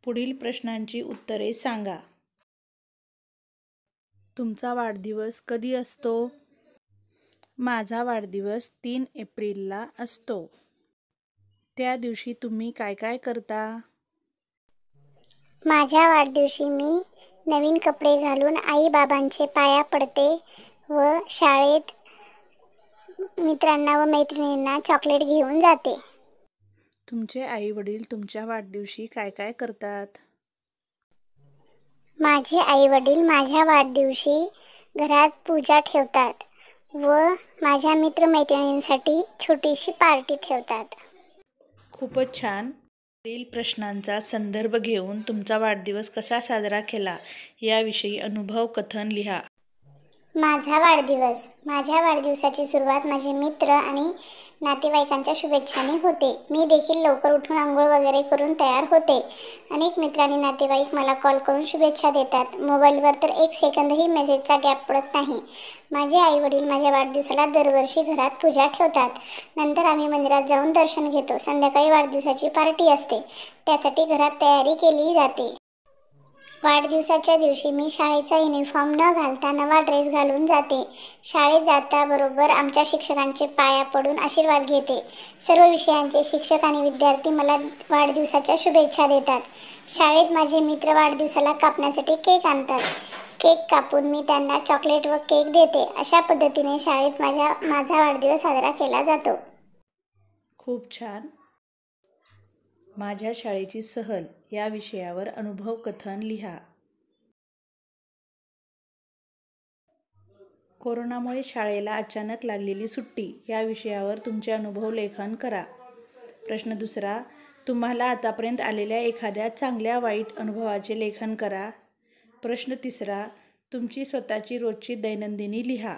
पुढील प्रश्नांची उत्तरे सांगा. तुमचा वाढदिवस कधी असतो? माझा वाढदिवस 3 एप्रिलला असतो. त्या दिवशी तुम्ही काय काय करता? माझ्या वाढदिवशी मी नवीन कपडे घालून आई बाबांचे पाया पडते व शाळेत मित्रांना व मैत्रिणींना चॉकलेट घेऊन जाते. तुमचे आई वडील तुमच्या वाढदिवशी काय काय करतात? माझे आई वडील माझ्या वाढदिवशी घरात पूजा ठेवतात व माझ्या मित्रमैत्रिणींसाठी छोटीशी पार्टी ठेवतात. खूपच छान. पुढील प्रश्नांचा संदर्भ घेऊन तुमचा वाढदिवस कसा साजरा केला याविषयी अनुभव कथन लिहा. माझा वाढदिवसाची सुरुवात माझे मित्र आणि नातेवाईकांच्या शुभेच्छाने होते. मी देखील लवकर उठून आंघोळ वगैरे करून तयार होते. अनेक मित्र आणि नातेवाईक मला कॉल करून शुभेच्छा देतात. मोबाईलवर तर 1 सेकंदही मेसेजचा गॅप पडत नाही. माझे आई वडील माझ्या वाढदिवसाला दरवर्षी घरात पूजा ठेवतात. नंतर आम्ही मंदिरात जाऊन दर्शन घेतो. संध्याकाळी वाढदिवसाची पार्टी असते, त्यासाठी घरात तयारी केली जाते. वाढदिवसाच्या दिवशी मी शाळेचा युनिफॉर्म न घालता नवा ड्रेस घालून जाते. शाळेत जाताबरोबर आमच्या शिक्षकांचे पाया पडून आशीर्वाद घेते. सर्व विषयांचे शिक्षक आणि विद्यार्थी मला वाढदिवसाच्या शुभेच्छा देतात. शाळेत माझे मित्र वाढदिवसाला कापण्यासाठी केक आणतात. केक कापून मी त्यांना चॉकलेट व केक देते. अशा पद्धतीने शाळेत माझा वाढदिवस साजरा केला जातो. खूप छान. माझ्या शाळेची सहल या विषयावर अनुभव कथन लिहा. कोरोनामुळे शाळेला अचानक लागलेली सुट्टी या विषयावर तुमचे अनुभव लेखन करा. प्रश्न दुसरा, तुम्हाला आतापर्यंत आलेल्या एखाद्या चांगल्या वाईट अनुभवाचे लेखन करा. प्रश्न तिसरा, तुमची स्वतःची रोजची दैनंदिनी लिहा.